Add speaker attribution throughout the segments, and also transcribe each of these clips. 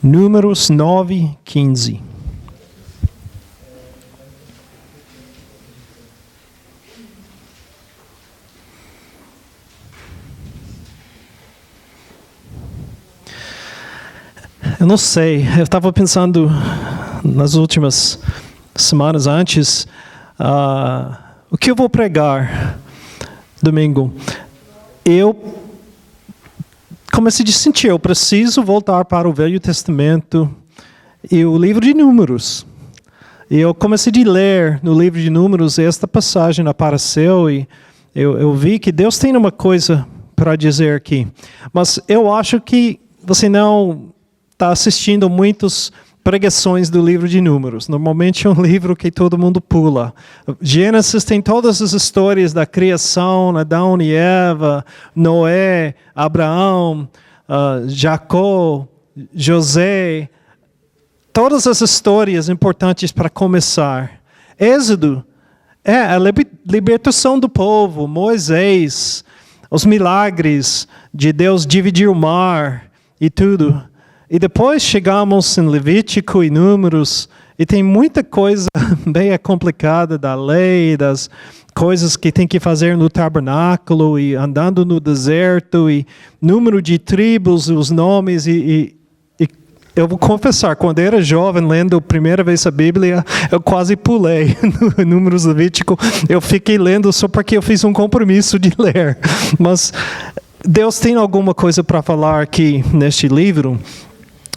Speaker 1: Números 9:15. Eu não sei, eu estava pensando nas últimas semanas antes, o que eu vou pregar domingo. Eu comecei a sentir, eu preciso voltar para o Velho Testamento e o livro de Números. E eu comecei a ler no livro de Números, e esta passagem apareceu, e eu vi que Deus tem uma coisa para dizer aqui. Mas eu acho que você não está assistindo muitas pregações do livro de Números. Normalmente é um livro que todo mundo pula. Gênesis tem todas as histórias da criação, Adão e Eva, Noé, Abraão, Jacó, José. Todas as histórias importantes para começar. Êxodo é a libertação do povo, Moisés, os milagres de Deus dividir o mar e tudo. E depois chegamos em Levítico e Números, e tem muita coisa bem complicada da lei, das coisas que tem que fazer no tabernáculo, e andando no deserto, e número de tribos, os nomes, e eu vou confessar, quando eu era jovem, lendo a primeira vez a Bíblia, eu quase pulei no Números Levítico, eu fiquei lendo só porque eu fiz um compromisso de ler. Mas Deus tem alguma coisa para falar aqui neste livro.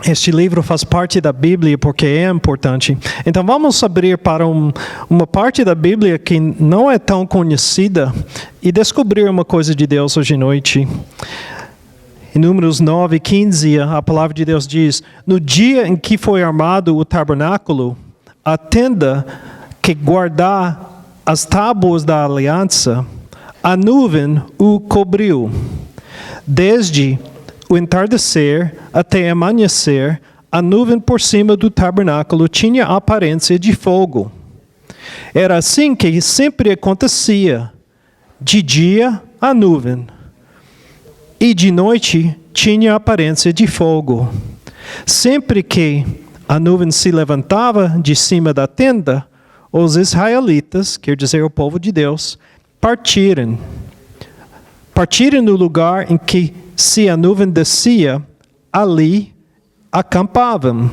Speaker 1: Este livro faz parte da Bíblia porque é importante. Então vamos abrir para uma parte da Bíblia que não é tão conhecida e descobrir uma coisa de Deus hoje à noite. Em Números 9:15, a palavra de Deus diz: no dia em que foi armado o tabernáculo, a tenda que guarda as tábuas da aliança, a nuvem o cobriu. Desde o entardecer até amanhecer, a nuvem por cima do tabernáculo tinha a aparência de fogo. Era assim que sempre acontecia. De dia, a nuvem, e de noite tinha a aparência de fogo. Sempre que a nuvem se levantava de cima da tenda, os israelitas, quer dizer o povo de Deus, partiram no lugar em que se a nuvem descia, ali acampavam.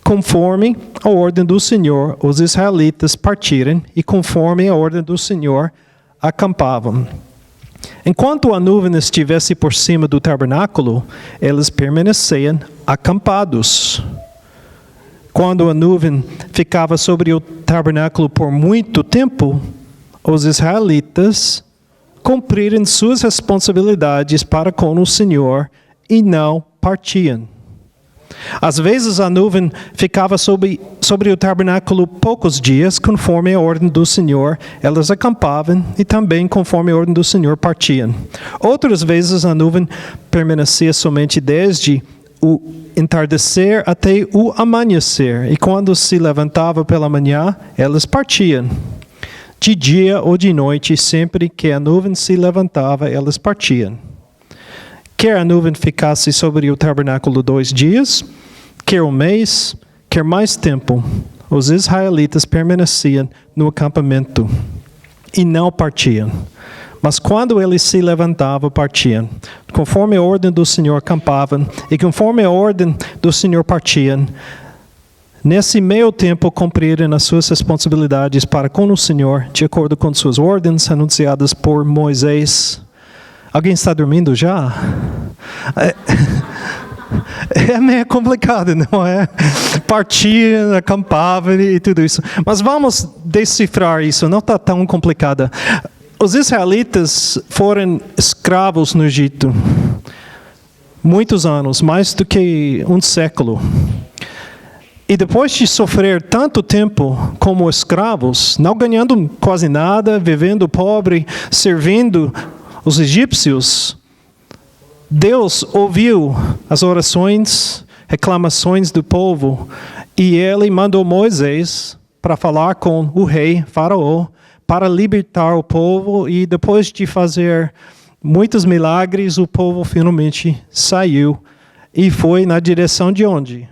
Speaker 1: Conforme a ordem do Senhor, os israelitas partiram e conforme a ordem do Senhor, acampavam. Enquanto a nuvem estivesse por cima do tabernáculo, eles permaneciam acampados. Quando a nuvem ficava sobre o tabernáculo por muito tempo, os israelitas cumpriram suas responsabilidades para com o Senhor e não partiam. Às vezes a nuvem ficava sobre o tabernáculo poucos dias, conforme a ordem do Senhor, elas acampavam e também conforme a ordem do Senhor partiam. Outras vezes a nuvem permanecia somente desde o entardecer até o amanhecer, e quando se levantava pela manhã, elas partiam. De dia ou de noite, sempre que a nuvem se levantava, elas partiam. Quer a nuvem ficasse sobre o tabernáculo 2 dias, quer um mês, quer mais tempo, os israelitas permaneciam no acampamento e não partiam. Mas quando ele se levantava, partiam. Conforme a ordem do Senhor, acampavam, e conforme a ordem do Senhor, partiam. Nesse meio tempo, cumpriram as suas responsabilidades para com o Senhor, de acordo com suas ordens anunciadas por Moisés. Alguém está dormindo já? É meio complicado, não é? Partiam, acampavam e tudo isso. Mas vamos decifrar isso, não está tão complicado. Os israelitas foram escravos no Egito. Muitos anos, mais do que um século. E depois de sofrer tanto tempo como escravos, não ganhando quase nada, vivendo pobre, servindo os egípcios, Deus ouviu as orações, reclamações do povo, e ele mandou Moisés para falar com o rei Faraó, para libertar o povo, e depois de fazer muitos milagres, o povo finalmente saiu e foi na direção de onde?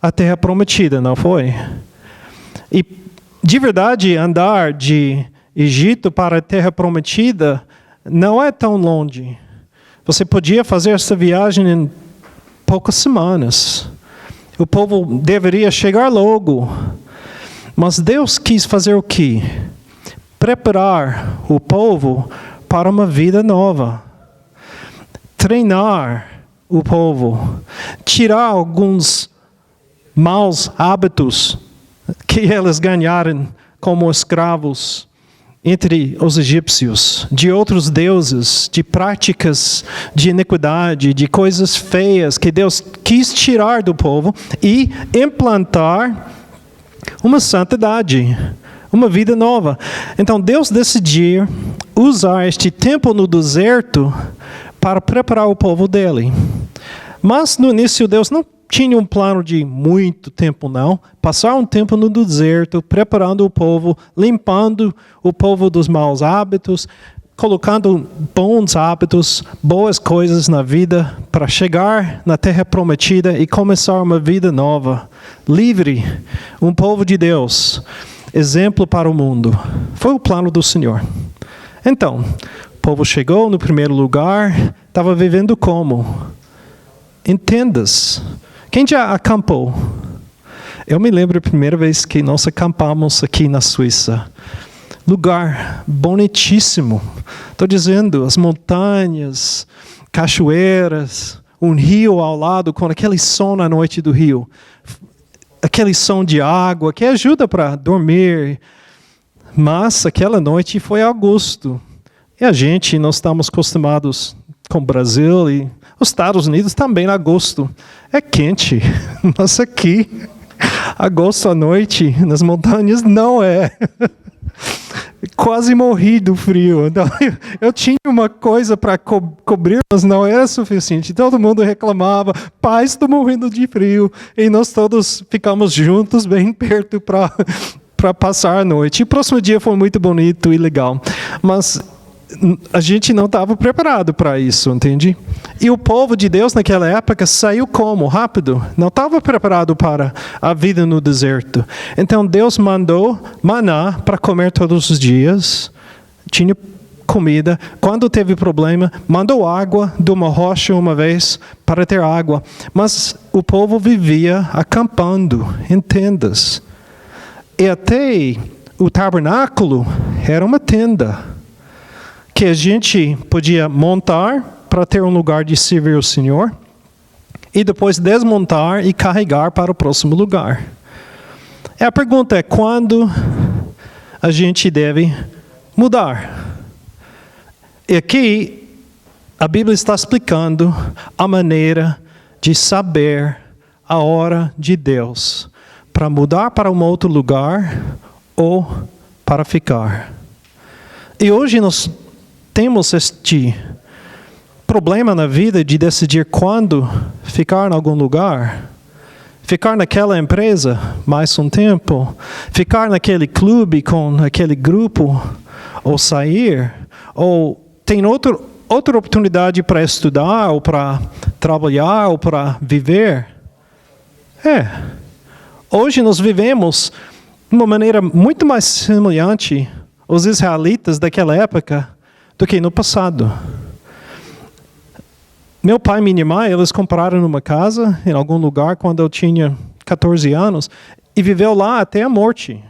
Speaker 1: A terra prometida, não foi? E, de verdade, andar de Egito para a terra prometida não é tão longe. Você podia fazer essa viagem em poucas semanas. O povo deveria chegar logo. Mas Deus quis fazer o quê? Preparar o povo para uma vida nova. Treinar o povo. Tirar alguns maus hábitos que eles ganharam como escravos entre os egípcios, de outros deuses, de práticas de iniquidade, de coisas feias que Deus quis tirar do povo e implantar uma santidade, uma vida nova. Então Deus decidiu usar este tempo no deserto para preparar o povo dele. Mas no início Deus não tinha um plano de muito tempo, não. Passar um tempo no deserto, preparando o povo, limpando o povo dos maus hábitos, colocando bons hábitos, boas coisas na vida, para chegar na terra prometida e começar uma vida nova, livre, um povo de Deus, exemplo para o mundo. Foi o plano do Senhor. Então, o povo chegou no primeiro lugar, estava vivendo como? Em tendas. Quem já acampou? Eu me lembro a primeira vez que nós acampamos aqui na Suíça. Lugar bonitíssimo. Estou dizendo, as montanhas, cachoeiras, um rio ao lado, com aquele som na noite do rio. Aquele som de água que ajuda para dormir. Mas aquela noite foi a agosto. E nós estamos acostumados com o Brasil e os Estados Unidos também, agosto. É quente. Mas aqui, agosto à noite, nas montanhas, não é. Quase morri do frio. Então, eu tinha uma coisa para cobrir, mas não era suficiente. Todo mundo reclamava, pai, estou morrendo de frio. E nós todos ficamos juntos, bem perto para passar a noite. E o próximo dia foi muito bonito e legal. Mas a gente não estava preparado para isso, entende? E o povo de Deus naquela época saiu como? Rápido. Não estava preparado para a vida no deserto. Então Deus mandou maná para comer todos os dias. Tinha comida. Quando teve problema, mandou água de uma rocha uma vez para ter água. Mas o povo vivia acampando em tendas. E até o tabernáculo era uma tenda que a gente podia montar para ter um lugar de servir o Senhor e depois desmontar e carregar para o próximo lugar. E a pergunta é, quando a gente deve mudar? E aqui a Bíblia está explicando a maneira de saber a hora de Deus para mudar para um outro lugar ou para ficar. E hoje nós temos este problema na vida de decidir quando ficar em algum lugar. Ficar naquela empresa mais um tempo. Ficar naquele clube com aquele grupo. Ou sair. Ou tem outra oportunidade para estudar, ou para trabalhar, ou para viver. Hoje nós vivemos de uma maneira muito mais semelhante aos israelitas daquela época do que no passado. Meu pai e minha mãe, eles compraram uma casa em algum lugar quando eu tinha 14 anos e viveu lá até a morte.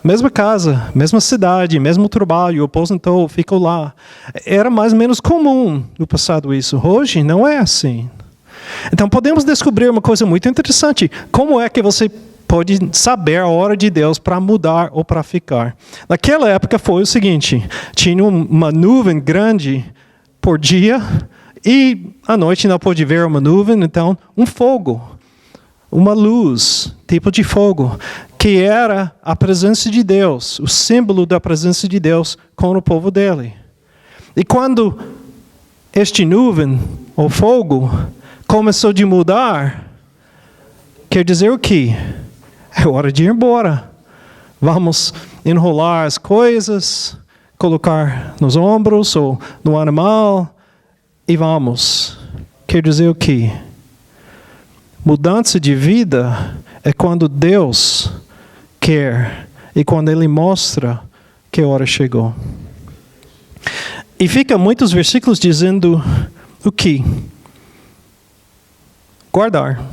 Speaker 1: Mesma casa, mesma cidade, mesmo trabalho, aposentou, ficou lá. Era mais ou menos comum no passado isso. Hoje não é assim. Então podemos descobrir uma coisa muito interessante. Como é que você pode saber a hora de Deus para mudar ou para ficar? Naquela época foi o seguinte, tinha uma nuvem grande por dia e à noite não pôde ver uma nuvem, então um fogo, uma luz, tipo de fogo, que era a presença de Deus, o símbolo da presença de Deus com o povo dele. E quando este nuvem ou fogo começou a mudar, quer dizer o quê? É hora de ir embora. Vamos enrolar as coisas, colocar nos ombros ou no animal e vamos. quer dizer o quê? Mudança de vida é quando Deus quer e quando Ele mostra que a hora chegou. E fica muitos versículos dizendo o quê? Guardar.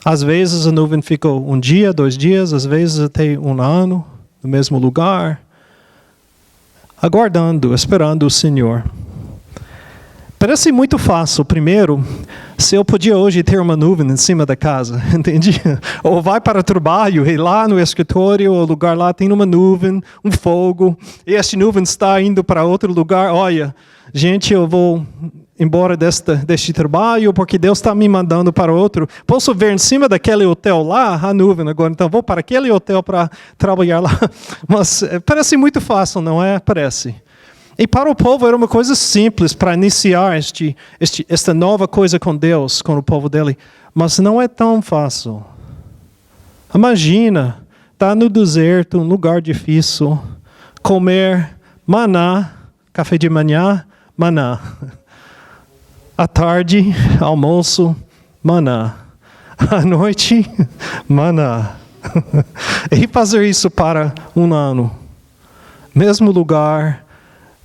Speaker 1: Às vezes a nuvem ficou 1 dia, 2 dias, às vezes até 1 ano, no mesmo lugar, aguardando, esperando o Senhor. Parece muito fácil. Primeiro, se eu podia hoje ter uma nuvem em cima da casa, entende? Ou vai para o trabalho e lá no escritório, o lugar lá tem uma nuvem, um fogo, e essa nuvem está indo para outro lugar. Olha, gente, eu vou embora deste trabalho porque Deus está me mandando para outro. Posso ver em cima daquele hotel lá a nuvem agora, então vou para aquele hotel para trabalhar lá. Mas parece muito fácil, não é? Parece. E para o povo era uma coisa simples para iniciar esta nova coisa com Deus, com o povo dele. Mas não é tão fácil. Imagina, estar no deserto, um lugar difícil, comer maná, café de manhã, maná. À tarde, almoço, maná. À noite, maná. E fazer isso para 1 ano. Mesmo lugar,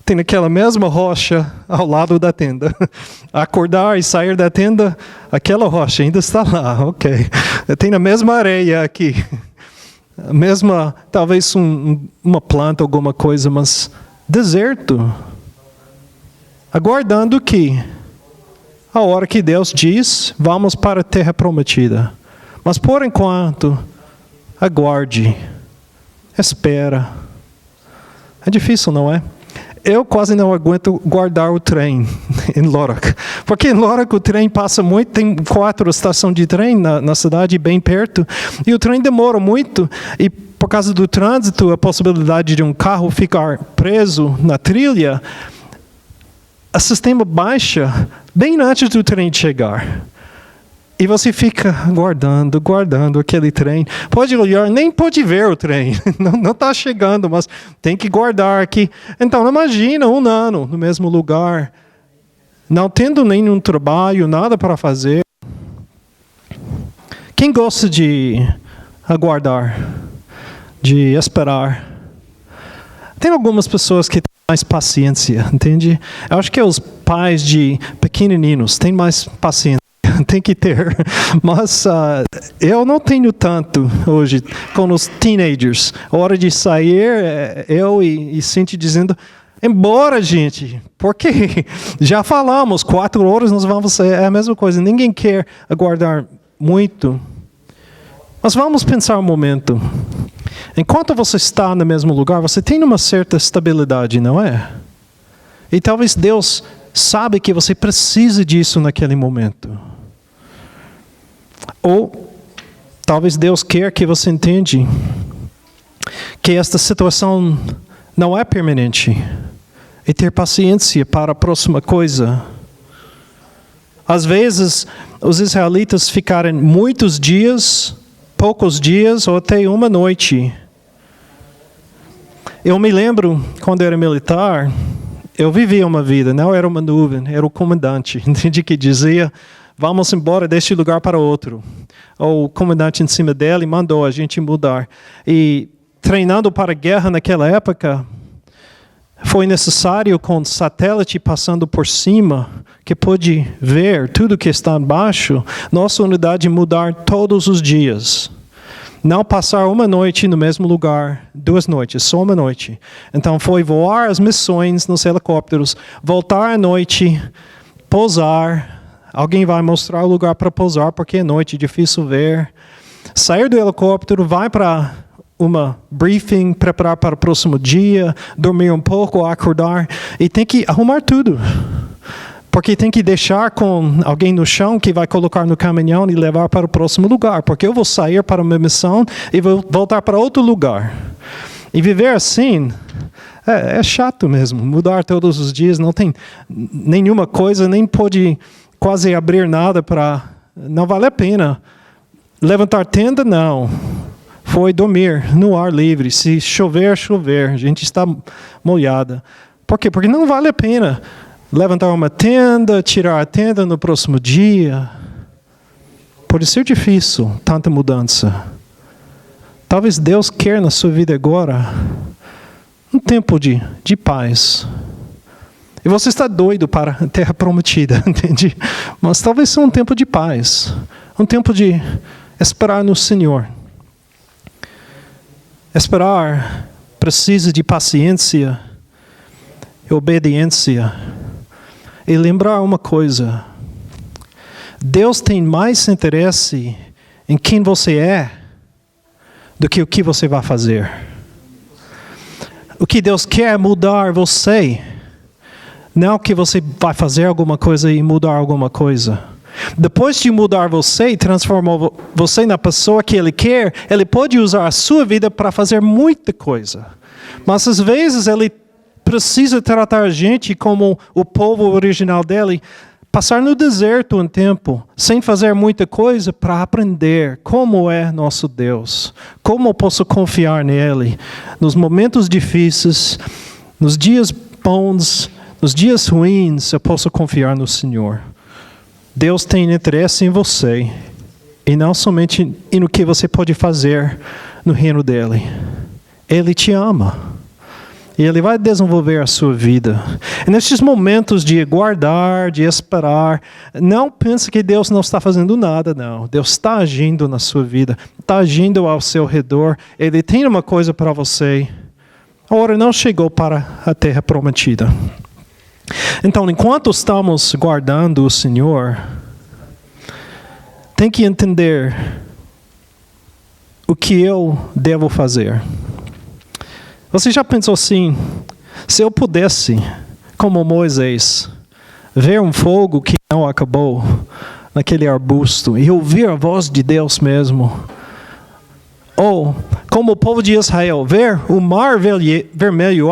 Speaker 1: tem aquela mesma rocha ao lado da tenda. Acordar e sair da tenda, aquela rocha ainda está lá, ok. Tem a mesma areia aqui. A mesma, talvez uma planta, alguma coisa, mas deserto. Aguardando que a hora que Deus diz, vamos para a terra prometida. Mas por enquanto, aguarde. Espera. É difícil, não é? Eu quase não aguento guardar o trem em Lorac. Porque em Lorac o trem passa muito, tem 4 estações de trem na cidade bem perto, e o trem demora muito, e por causa do trânsito, a possibilidade de um carro ficar preso na trilha, o sistema baixa bem antes do trem chegar. E você fica guardando aquele trem. Pode olhar, nem pode ver o trem. Não está chegando, mas tem que guardar aqui. Então, imagina 1 ano no mesmo lugar, não tendo nenhum trabalho, nada para fazer. Quem gosta de aguardar, de esperar? Tem algumas pessoas que têm mais paciência, entende? Eu acho que os pais de pequenininhos têm mais paciência. Tem que ter, mas eu não tenho tanto hoje com os teenagers. Hora de sair, eu e Cintia dizendo, embora, gente, porque já falamos, 4 horas nós vamos sair, é a mesma coisa, ninguém quer aguardar muito. Mas vamos pensar um momento. Enquanto você está no mesmo lugar, você tem uma certa estabilidade, não é? E talvez Deus sabe que você precisa disso naquele momento. Ou talvez Deus quer que você entenda que esta situação não é permanente e ter paciência para a próxima coisa. Às vezes, os israelitas ficaram muitos dias, poucos dias ou até uma noite. Eu me lembro, quando eu era militar, eu vivia uma vida, não era uma nuvem, era o comandante, entende, que dizia, vamos embora deste lugar para outro. O comandante em cima dele mandou a gente mudar. E treinando para a guerra naquela época, foi necessário com satélite passando por cima, que pôde ver tudo que está embaixo, nossa unidade mudar todos os dias. Não passar uma noite no mesmo lugar, 2 noites, só uma noite. Então foi voar as missões nos helicópteros, voltar à noite, pousar. Alguém vai mostrar o lugar para pousar, porque é noite, difícil ver. Sair do helicóptero, vai para uma briefing, preparar para o próximo dia, dormir um pouco, acordar. E tem que arrumar tudo. Porque tem que deixar com alguém no chão que vai colocar no caminhão e levar para o próximo lugar. Porque eu vou sair para uma missão e vou voltar para outro lugar. E viver assim é chato mesmo. Mudar todos os dias, não tem nenhuma coisa, nem pode quase abrir nada para... Não vale a pena. Levantar tenda, não. Foi dormir no ar livre. Se chover, chover. A gente está molhada. Por quê? Porque não vale a pena levantar uma tenda, tirar a tenda no próximo dia. Pode ser difícil, tanta mudança. Talvez Deus quer na sua vida agora um tempo de paz. E você está doido para a terra prometida, entende? Mas talvez seja um tempo de paz. Um tempo de esperar no Senhor. Esperar precisa de paciência e obediência. E lembrar uma coisa. Deus tem mais interesse em quem você é do que o que você vai fazer. O que Deus quer é mudar você. Não que você vai fazer alguma coisa e mudar alguma coisa. Depois de mudar você e transformar você na pessoa que Ele quer, Ele pode usar a sua vida para fazer muita coisa. Mas às vezes Ele precisa tratar a gente como o povo original dele, passar no deserto um tempo, sem fazer muita coisa, para aprender como é nosso Deus. Como eu posso confiar nele nos momentos difíceis, nos dias bons, nos dias ruins, eu posso confiar no Senhor. Deus tem interesse em você, e não somente no que você pode fazer no reino dele. Ele te ama. E Ele vai desenvolver a sua vida. E nesses momentos de guardar, de esperar, não pense que Deus não está fazendo nada, não. Deus está agindo na sua vida, está agindo ao seu redor. Ele tem uma coisa para você. A hora não chegou para a terra prometida. Então, enquanto estamos guardando o Senhor, tem que entender o que eu devo fazer. Você já pensou assim, se eu pudesse, como Moisés, ver um fogo que não acabou naquele arbusto e ouvir a voz de Deus mesmo? Ou, como o povo de Israel, ver o mar vermelho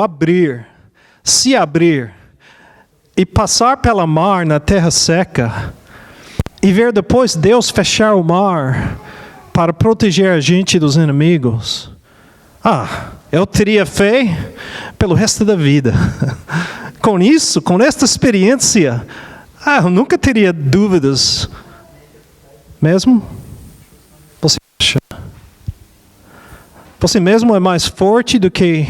Speaker 1: se abrir, e passar pela mar na terra seca, e ver depois Deus fechar o mar para proteger a gente dos inimigos? Eu teria fé pelo resto da vida. Com isso, com esta experiência, eu nunca teria dúvidas. Mesmo? Você acha? Você mesmo é mais forte do que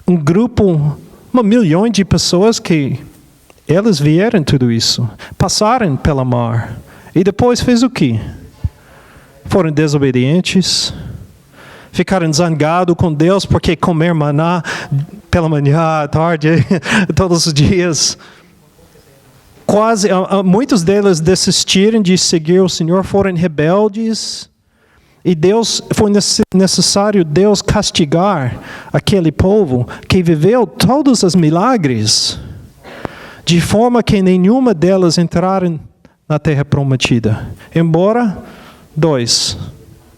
Speaker 1: um grupo, 1 milhão de pessoas que eles vieram tudo isso, passaram pela mar e depois fez o quê? Foram desobedientes. Ficaram zangados com Deus porque comer maná pela manhã, à tarde, todos os dias. Muitos deles desistiram de seguir o Senhor, foram rebeldes. E foi necessário Deus castigar aquele povo que viveu todos os milagres, de forma que nenhuma delas entraram na terra prometida. Embora 2,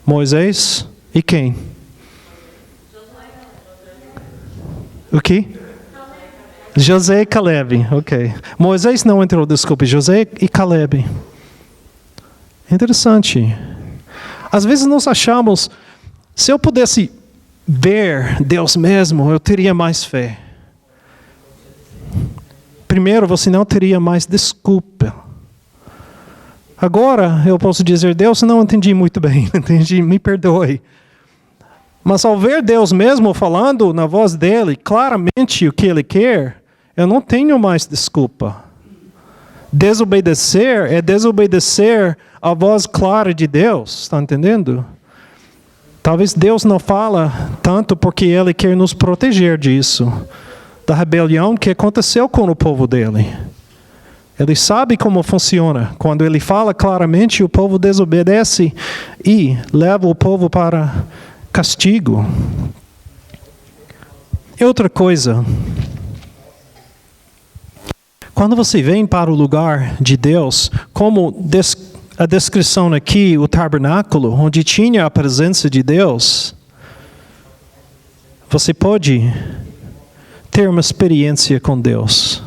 Speaker 1: Moisés e quem? O quê? José e Caleb, ok. Moisés não entrou, desculpe. José e Caleb. Interessante. Às vezes nós achamos, se eu pudesse ver Deus mesmo, eu teria mais fé. Primeiro, você não teria mais desculpa. Agora, eu posso dizer, Deus, não entendi muito bem, entendi, me perdoe. Mas ao ver Deus mesmo falando na voz dele, claramente o que ele quer, eu não tenho mais desculpa. Desobedecer é desobedecer a voz clara de Deus, está entendendo? Talvez Deus não fala tanto porque Ele quer nos proteger disso, da rebelião que aconteceu com o povo dele. Ele sabe como funciona. Quando Ele fala claramente, o povo desobedece e leva o povo para castigo. E outra coisa, quando você vem para o lugar de Deus, como a descrição aqui, o tabernáculo, onde tinha a presença de Deus, você pode ter uma experiência com Deus.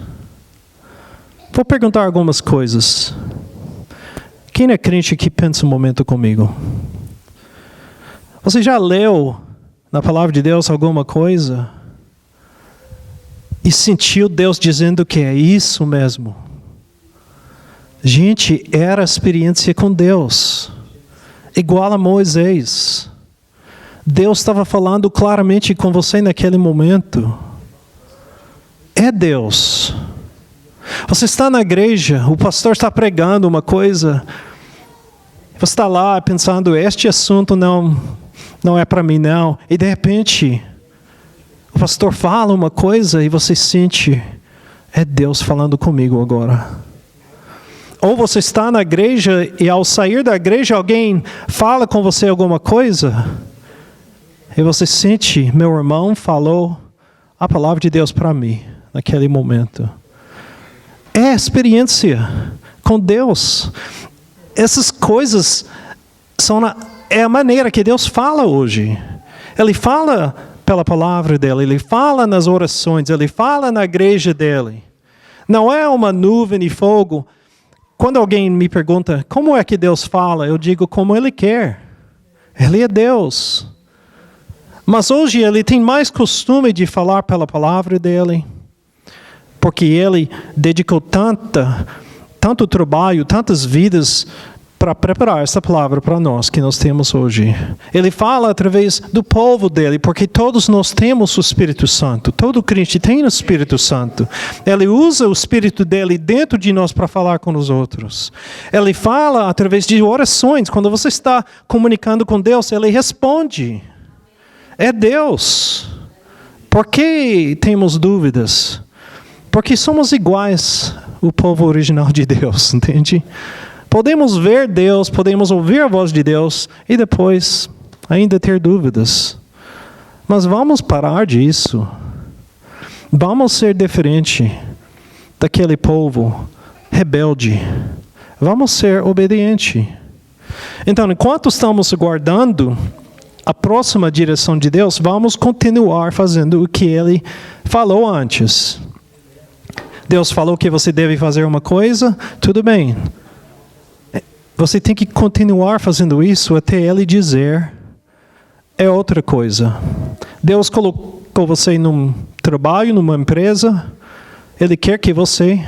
Speaker 1: Vou perguntar algumas coisas. Quem é crente aqui pensa um momento comigo? Você já leu na palavra de Deus alguma coisa? e sentiu Deus dizendo que é isso mesmo. Gente, era a experiência com Deus, igual a Moisés. Deus estava falando claramente com você naquele momento. É Deus. Você está na igreja, o pastor está pregando uma coisa, você está lá pensando, este assunto não é para mim não. E de repente, o pastor fala uma coisa e você sente, é Deus falando comigo agora. Ou você está na igreja e ao sair da igreja alguém fala com você alguma coisa e você sente, meu irmão falou a palavra de Deus para mim naquele momento. É a experiência com Deus. Essas coisas é a maneira que Deus fala hoje. Ele fala pela palavra dele, ele fala nas orações, ele fala na igreja dele. Não é uma nuvem de fogo. Quando alguém me pergunta como é que Deus fala, eu digo como Ele quer. Ele é Deus. Mas hoje Ele tem mais costume de falar pela palavra dEle, porque Ele dedicou tanto trabalho, tantas vidas para preparar essa palavra para nós que nós temos hoje. Ele fala através do povo dele, porque todos nós temos o Espírito Santo. Todo crente tem o Espírito Santo. Ele usa o Espírito dele dentro de nós para falar com os outros. Ele fala através de orações. Quando você está comunicando com Deus, ele responde. É Deus. Por que temos dúvidas? Porque somos iguais ao povo original de Deus, entende? Podemos ver Deus, podemos ouvir a voz de Deus e depois ainda ter dúvidas. Mas vamos parar disso. Vamos ser diferente daquele povo rebelde. Vamos ser obediente. Então, enquanto estamos aguardando a próxima direção de Deus, vamos continuar fazendo o que Ele falou antes. Deus falou que você deve fazer uma coisa, tudo bem. Você tem que continuar fazendo isso até Ele dizer é outra coisa. Deus colocou você num trabalho, numa empresa. Ele quer que você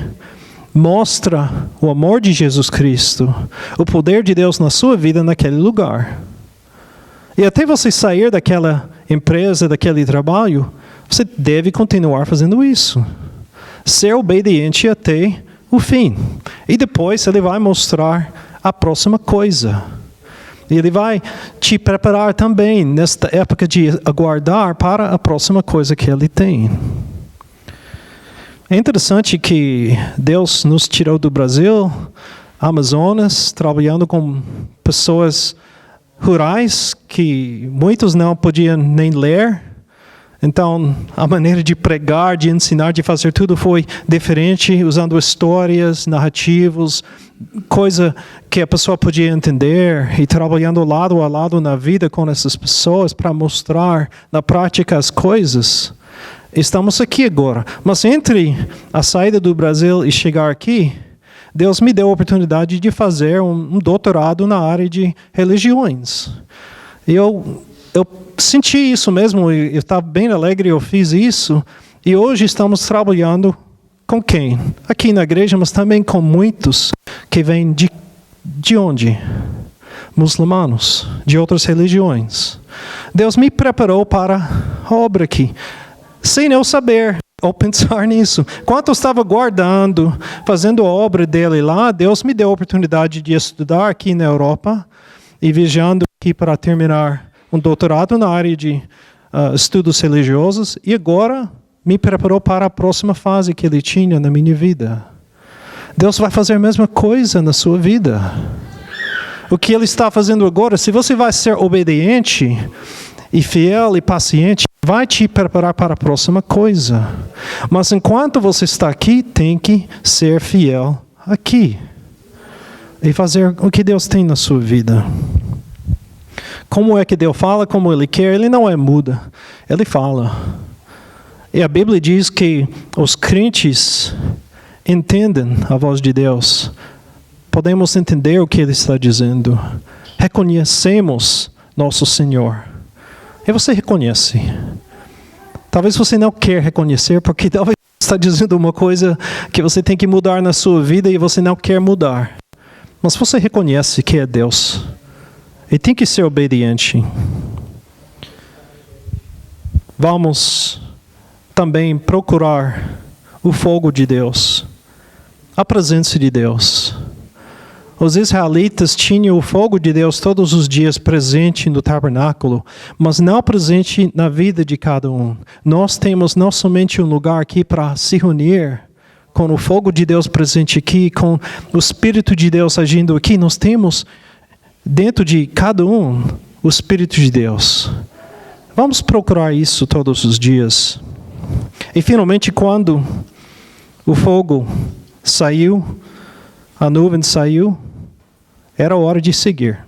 Speaker 1: mostre o amor de Jesus Cristo, o poder de Deus na sua vida naquele lugar. E até você sair daquela empresa, daquele trabalho, você deve continuar fazendo isso. Ser obediente até o fim. E depois Ele vai mostrar a próxima coisa. E Ele vai te preparar também nesta época de aguardar para a próxima coisa que Ele tem. É interessante que Deus nos tirou do Brasil, Amazonas, trabalhando com pessoas rurais que muitos não podiam nem ler. Então, a maneira de pregar, de ensinar, de fazer tudo foi diferente, usando histórias, narrativos, coisa que a pessoa podia entender e trabalhando lado a lado na vida com essas pessoas para mostrar na prática as coisas. Estamos aqui agora. Mas entre a saída do Brasil e chegar aqui, Deus me deu a oportunidade de fazer um doutorado na área de religiões. Eu senti isso mesmo, eu estava bem alegre, eu fiz isso. E hoje estamos trabalhando com quem? Aqui na igreja, mas também com muitos que vêm de onde? Muçulmanos, de outras religiões. Deus me preparou para a obra aqui, sem eu saber ou pensar nisso. Enquanto eu estava guardando, fazendo a obra dele lá, Deus me deu a oportunidade de estudar aqui na Europa e viajando aqui para terminar um doutorado na área de estudos religiosos e agora me preparou para a próxima fase que Ele tinha na minha vida. Deus vai fazer a mesma coisa na sua vida. O que Ele está fazendo agora, se você vai ser obediente e fiel e paciente, vai te preparar para a próxima coisa. Mas enquanto você está aqui, tem que ser fiel aqui e fazer o que Deus tem na sua vida. Como é que Deus fala, como Ele quer, Ele não é mudo, Ele fala. E a Bíblia diz que os crentes entendem a voz de Deus. Podemos entender o que Ele está dizendo. Reconhecemos nosso Senhor. E você reconhece. Talvez você não quer reconhecer, porque talvez está dizendo uma coisa que você tem que mudar na sua vida e você não quer mudar. Mas você reconhece que é Deus. E tem que ser obediente. Vamos também procurar o fogo de Deus. A presença de Deus. Os israelitas tinham o fogo de Deus todos os dias presente no tabernáculo, mas não presente na vida de cada um. Nós temos não somente um lugar aqui para se reunir, com o fogo de Deus presente aqui, com o Espírito de Deus agindo aqui, nós temos dentro de cada um o Espírito de Deus. Vamos procurar isso todos os dias. E finalmente, quando o fogo saiu, a nuvem saiu, era hora de seguir.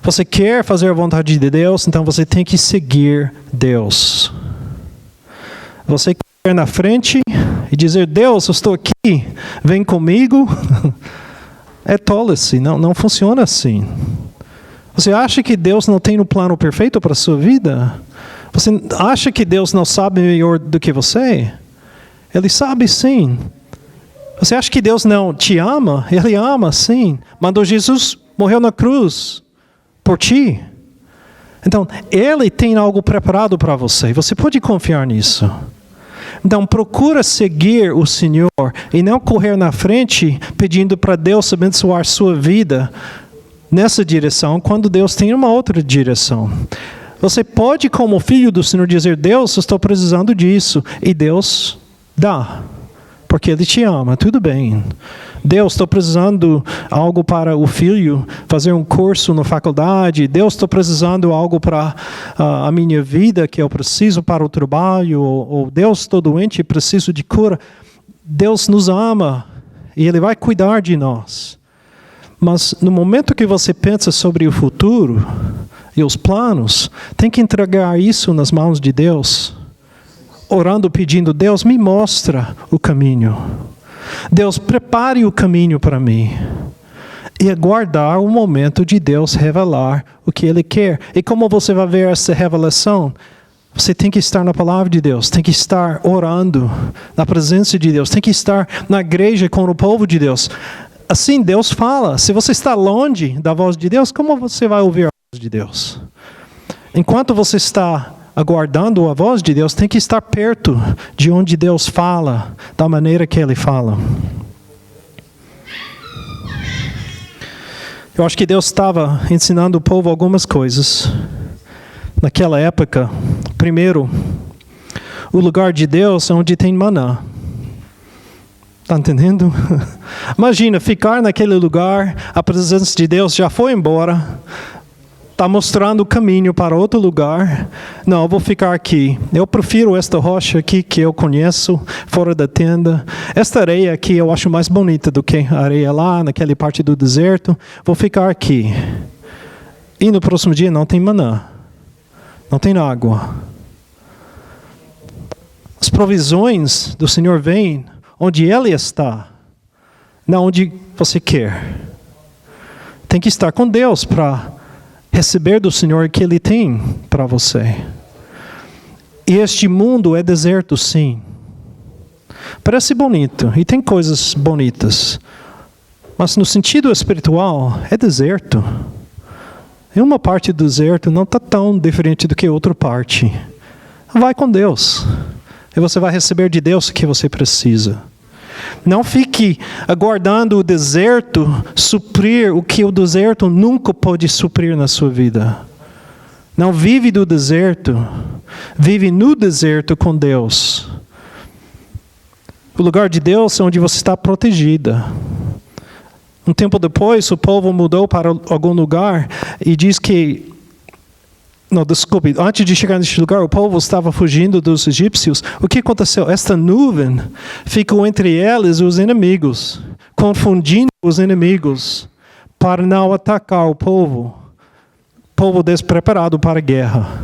Speaker 1: Você quer fazer a vontade de Deus, então você tem que seguir Deus. Você quer ir na frente e dizer, Deus, eu estou aqui, vem comigo. É tolice, não funciona assim. Você acha que Deus não tem um plano perfeito para a sua vida? Você acha que Deus não sabe melhor do que você? Ele sabe sim. Você acha que Deus não te ama? Ele ama, sim. Mandou Jesus, morreu na cruz por ti. Então, Ele tem algo preparado para você. Você pode confiar nisso. Então, procura seguir o Senhor e não correr na frente pedindo para Deus abençoar sua vida nessa direção, quando Deus tem uma outra direção. Você pode, como filho do Senhor, dizer, Deus, eu estou precisando disso. E Deus dá. Porque Ele te ama, tudo bem. Deus, estou precisando algo para o filho, fazer um curso na faculdade. Deus, estou precisando algo para a minha vida, que eu preciso para o trabalho. Ou Deus, estou doente e preciso de cura. Deus nos ama e Ele vai cuidar de nós. Mas no momento que você pensa sobre o futuro e os planos, tem que entregar isso nas mãos de Deus. Orando, pedindo, Deus, me mostra o caminho. Deus, prepare o caminho para mim. E aguardar o momento de Deus revelar o que Ele quer. E como você vai ver essa revelação? Você tem que estar na palavra de Deus, tem que estar orando na presença de Deus, tem que estar na igreja com o povo de Deus. Assim Deus fala. Se você está longe da voz de Deus, como você vai ouvir a voz de Deus? Enquanto você está aguardando a voz de Deus, tem que estar perto de onde Deus fala, da maneira que Ele fala. Eu acho que Deus estava ensinando o povo algumas coisas. Naquela época, primeiro, o lugar de Deus é onde tem maná. Está entendendo? Imagina, ficar naquele lugar, a presença de Deus já foi embora, está mostrando o caminho para outro lugar. Não, eu vou ficar aqui. Eu prefiro esta rocha aqui que eu conheço, fora da tenda. Esta areia aqui eu acho mais bonita do que a areia lá, naquela parte do deserto. Vou ficar aqui. E no próximo dia não tem maná. Não tem água. As provisões do Senhor vêm onde Ele está, não onde você quer. Tem que estar com Deus para receber do Senhor o que Ele tem para você. E este mundo é deserto, sim. Parece bonito, e tem coisas bonitas. Mas no sentido espiritual, é deserto. E uma parte do deserto não está tão diferente do que outra parte. Vai com Deus. E você vai receber de Deus o que você precisa. Não fique aguardando o deserto suprir o que o deserto nunca pode suprir na sua vida. Não vive do deserto. Vive no deserto com Deus. O lugar de Deus é onde você está protegida. Um tempo depois, o povo mudou para algum lugar e diz que... Não, desculpe, antes de chegar neste lugar, o povo estava fugindo dos egípcios. O que aconteceu? Esta nuvem ficou entre eles e os inimigos, confundindo os inimigos para não atacar o povo. Povo despreparado para a guerra.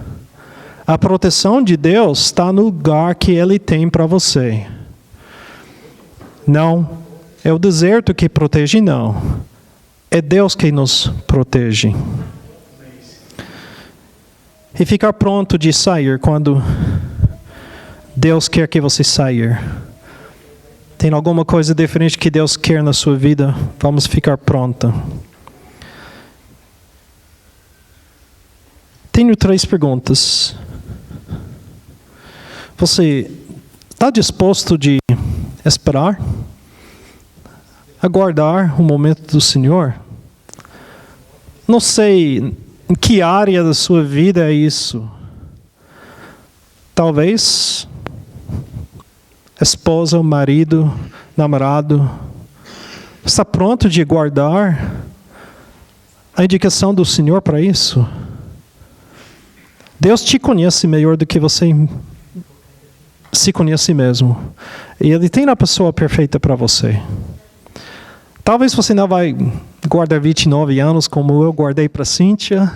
Speaker 1: A proteção de Deus está no lugar que Ele tem para você. Não é o deserto que protege, não. É Deus que nos protege. E ficar pronto de sair quando Deus quer que você saia. Tem alguma coisa diferente que Deus quer na sua vida? Vamos ficar pronta. Tenho 3 perguntas. Você está disposto de esperar? Aguardar o momento do Senhor? Não sei em que área da sua vida é isso. Talvez esposa, marido, namorado. Está pronto de guardar a indicação do Senhor para isso? Deus te conhece melhor do que você se conhece mesmo. E Ele tem a pessoa perfeita para você. Talvez você não vai guardar 29 anos como eu guardei para Cíntia.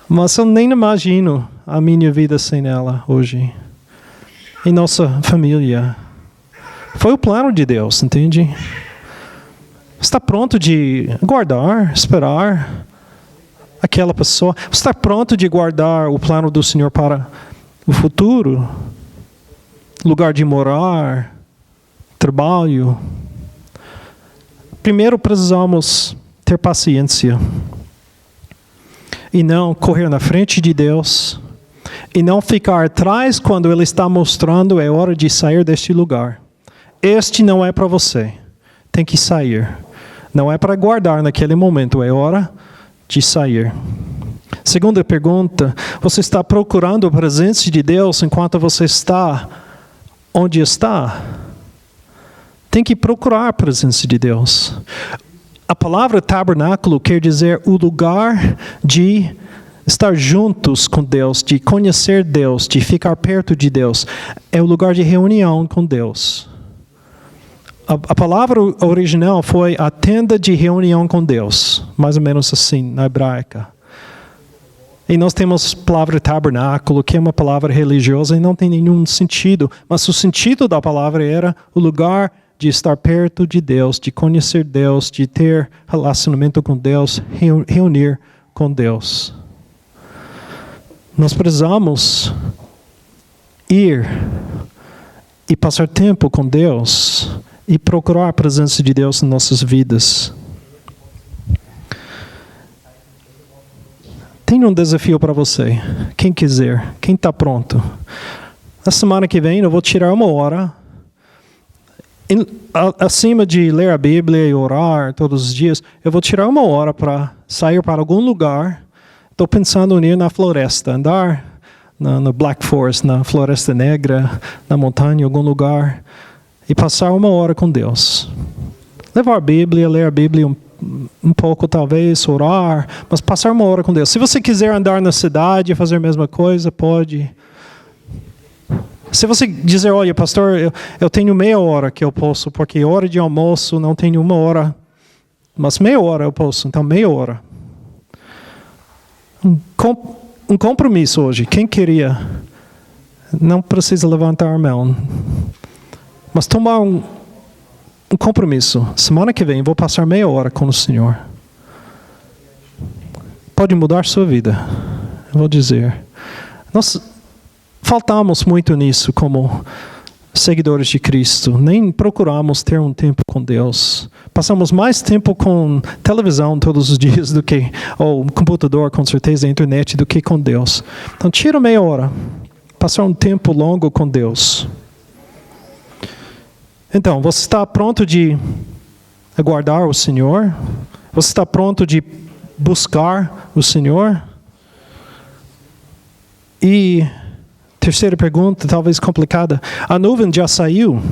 Speaker 1: Mas eu nem imagino a minha vida sem ela hoje. E nossa família. Foi o plano de Deus, entende? Está pronto de guardar, esperar aquela pessoa? Está pronto de guardar o plano do Senhor para o futuro? Lugar de morar, trabalho. Primeiro precisamos ter paciência. E não correr na frente de Deus. E não ficar atrás quando Ele está mostrando é hora de sair deste lugar. Este não é para você. Tem que sair. Não é para guardar naquele momento. É hora de sair. Segunda pergunta. Você está procurando a presença de Deus enquanto você está onde está? Tem que procurar a presença de Deus. A palavra tabernáculo quer dizer o lugar de estar juntos com Deus, de conhecer Deus, de ficar perto de Deus. É o lugar de reunião com Deus. A palavra original foi a tenda de reunião com Deus. Mais ou menos assim, na hebraica. E nós temos a palavra tabernáculo, que é uma palavra religiosa e não tem nenhum sentido. Mas o sentido da palavra era o lugar de estar perto de Deus, de conhecer Deus, de ter relacionamento com Deus, reunir com Deus. Nós precisamos ir e passar tempo com Deus e procurar a presença de Deus em nossas vidas. Tenho um desafio para você. Quem quiser, quem está pronto. Na semana que vem eu vou tirar 1 hora. Acima de ler a Bíblia e orar todos os dias, eu vou tirar 1 hora para sair para algum lugar. Estou pensando em ir na floresta, andar no Black Forest, na Floresta Negra, na montanha, em algum lugar, e passar 1 hora com Deus. Levar a Bíblia, ler a Bíblia um pouco talvez, orar, mas passar 1 hora com Deus. Se você quiser andar na cidade e fazer a mesma coisa, pode. Se você dizer, olha, pastor, eu tenho meia hora que eu posso, porque hora de almoço não tenho 1 hora, mas meia hora eu posso, então meia hora. Um compromisso hoje. Quem queria? Não precisa levantar a mão. Mas tomar um compromisso. Semana que vem vou passar meia hora com o Senhor. Pode mudar sua vida. Eu vou dizer. Nós faltamos muito nisso como seguidores de Cristo. Nem procuramos ter um tempo com Deus. Passamos mais tempo com televisão todos os dias do que, ou computador, com certeza, internet, do que com Deus. Então, tira meia hora. Passar um tempo longo com Deus. Então, você está pronto de aguardar o Senhor? Você está pronto de buscar o Senhor? E terceira pergunta, talvez complicada. A nuvem já saiu?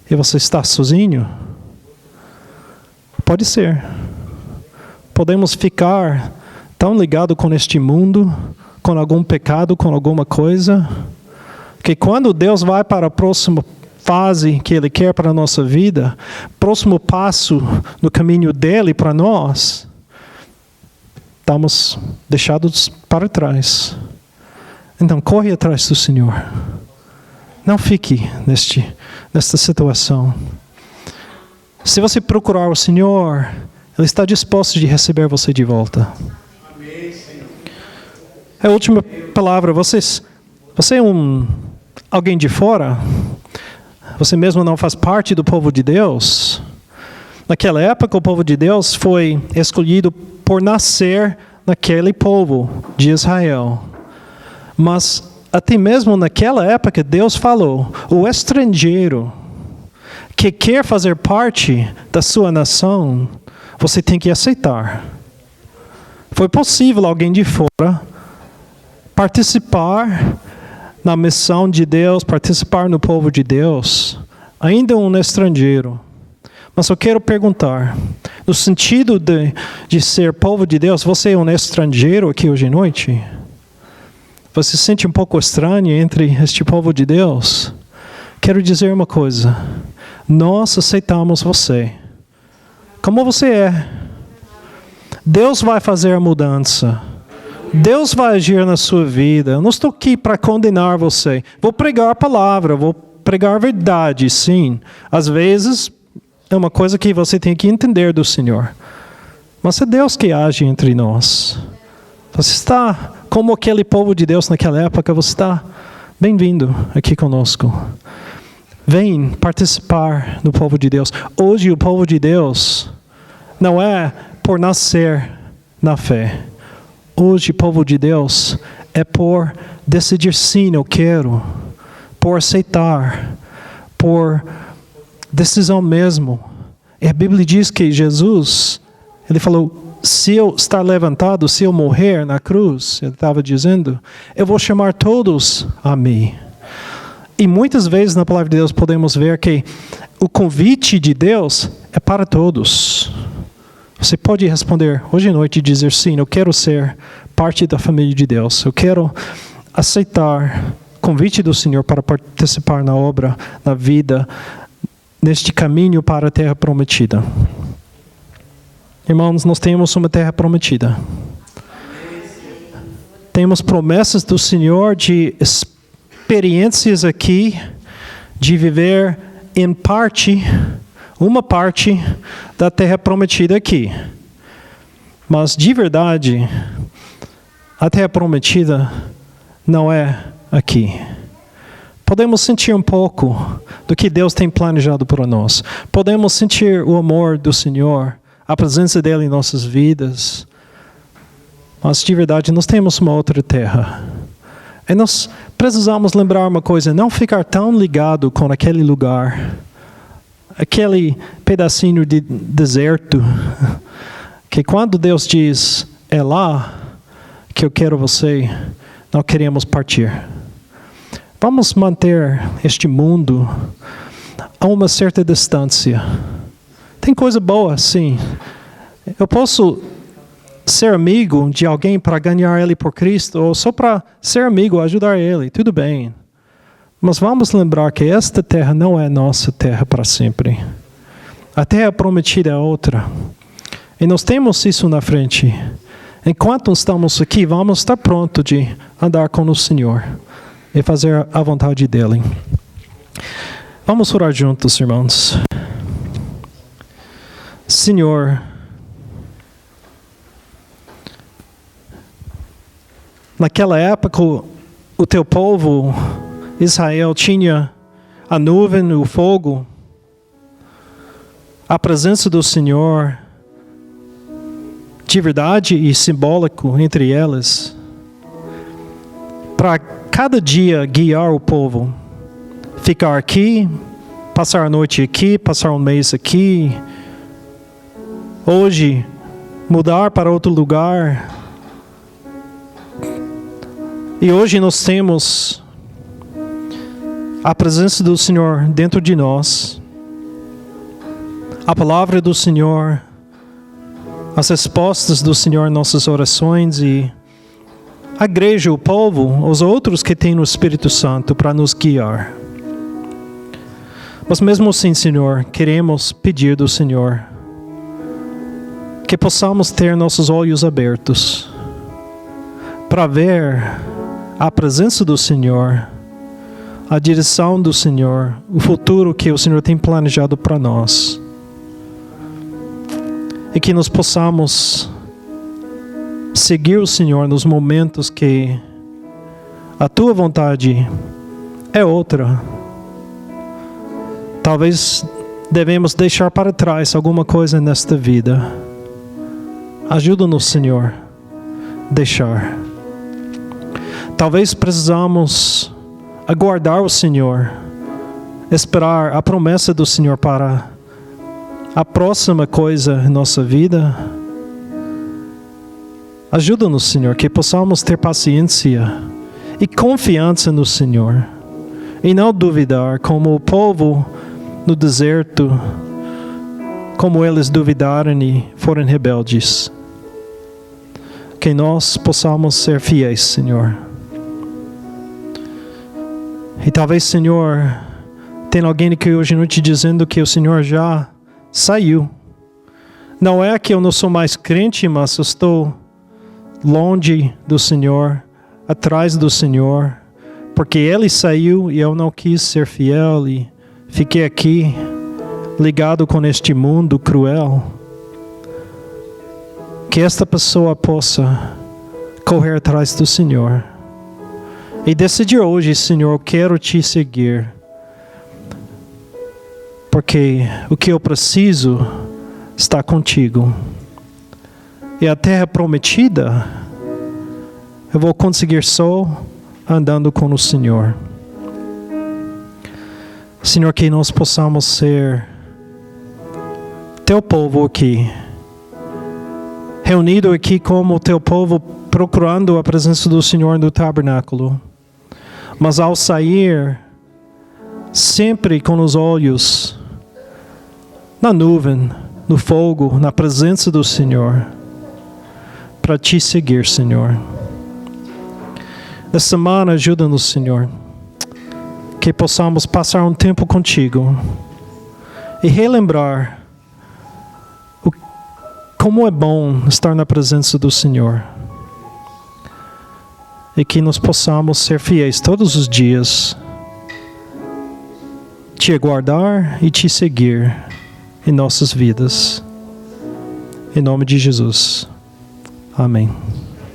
Speaker 1: E você está sozinho? Pode ser. Podemos ficar tão ligados com este mundo, com algum pecado, com alguma coisa, que quando Deus vai para a próxima fase que Ele quer para a nossa vida, próximo passo no caminho dEle para nós, estamos deixados para trás. Então, corre atrás do Senhor. Não fique nesta situação. Se você procurar o Senhor, Ele está disposto de receber você de volta. A última palavra, você Você é alguém de fora? Você mesmo não faz parte do povo de Deus? Naquela época, o povo de Deus foi escolhido por nascer naquele povo de Israel. Mas até mesmo naquela época, Deus falou: o estrangeiro que quer fazer parte da sua nação, você tem que aceitar. Foi possível alguém de fora participar na missão de Deus, participar no povo de Deus, ainda um estrangeiro. Mas eu quero perguntar, no sentido de ser povo de Deus, você é um estrangeiro aqui hoje à noite? Você se sente um pouco estranho entre este povo de Deus? Quero dizer uma coisa: nós aceitamos você como você é. Deus vai fazer a mudança. Deus vai agir na sua vida. Eu não estou aqui para condenar você. Vou pregar a palavra, vou pregar a verdade, sim. Às vezes, é uma coisa que você tem que entender do Senhor. Mas é Deus que age entre nós. Você está como aquele povo de Deus naquela época, você está bem-vindo aqui conosco. Vem participar do povo de Deus. Hoje o povo de Deus não é por nascer na fé. Hoje o povo de Deus é por decidir sim, eu quero. Por aceitar. Por decisão mesmo. E a Bíblia diz que Jesus, ele falou: se eu estar levantado, se eu morrer na cruz, ele estava dizendo, eu vou chamar todos a mim. E muitas vezes na palavra de Deus podemos ver que o convite de Deus é para todos. Você pode responder hoje à noite e dizer sim, eu quero ser parte da família de Deus. Eu quero aceitar o convite do Senhor para participar na obra, na vida, neste caminho para a terra prometida. Irmãos, nós temos uma terra prometida. Temos promessas do Senhor de experiências aqui, de viver em parte, uma parte da terra prometida aqui. Mas de verdade, a terra prometida não é aqui. Podemos sentir um pouco do que Deus tem planejado para nós. Podemos sentir o amor do Senhor, a presença dele em nossas vidas. Mas de verdade, nós temos uma outra terra. E nós precisamos lembrar uma coisa: não ficar tão ligado com aquele lugar, aquele pedacinho de deserto, que quando Deus diz, é lá que eu quero você, não queremos partir. Vamos manter este mundo a uma certa distância. Tem coisa boa, sim. Eu posso ser amigo de alguém para ganhar ele por Cristo, ou só para ser amigo, ajudar ele, tudo bem. Mas vamos lembrar que esta terra não é nossa terra para sempre. A terra prometida é outra. E nós temos isso na frente. Enquanto estamos aqui, vamos estar prontos de andar com o Senhor e fazer a vontade dele. Vamos orar juntos, irmãos. Senhor, naquela época, o teu povo, Israel, tinha a nuvem, o fogo, a presença do Senhor, de verdade e simbólico entre elas, para cada dia guiar o povo, ficar aqui, passar a noite aqui, passar um mês aqui, hoje mudar para outro lugar. E hoje nós temos a presença do Senhor dentro de nós, a palavra do Senhor, as respostas do Senhor em nossas orações e a igreja, o povo, os outros que têm o Espírito Santo para nos guiar. Mas mesmo assim, Senhor, queremos pedir do Senhor que possamos ter nossos olhos abertos para ver a presença do Senhor, a direção do Senhor, o futuro que o Senhor tem planejado para nós. E que nós possamos seguir o Senhor nos momentos que A tua vontade é outra. Talvez devemos deixar para trás alguma coisa nesta vida. Ajuda-nos, Senhor, deixar. Talvez precisamos aguardar o Senhor, esperar a promessa do Senhor para a próxima coisa em nossa vida. Ajuda-nos, Senhor, que possamos ter paciência e confiança no Senhor, e não duvidar como o povo no deserto, como eles duvidaram e foram rebeldes. Que nós possamos ser fiéis, Senhor. E talvez, Senhor, tem alguém aqui hoje à noite dizendo que o Senhor já saiu. Não é que eu não sou mais crente, mas eu estou longe do Senhor, atrás do Senhor, porque Ele saiu e eu não quis ser fiel e fiquei aqui ligado com este mundo cruel. Que esta pessoa possa correr atrás do Senhor e decidir hoje, Senhor, eu quero te seguir, porque o que eu preciso está contigo. E a terra prometida eu vou conseguir só andando com o Senhor. Senhor, que nós possamos ser teu povo aqui, reunido aqui como teu povo, procurando a presença do Senhor no tabernáculo. Mas ao sair, sempre com os olhos na nuvem, no fogo, na presença do Senhor, para te seguir, Senhor. Esta semana, ajuda-nos, Senhor, que possamos passar um tempo contigo e relembrar como é bom estar na presença do Senhor. E que nós possamos ser fiéis todos os dias, te aguardar e te seguir em nossas vidas. Em nome de Jesus. Amém.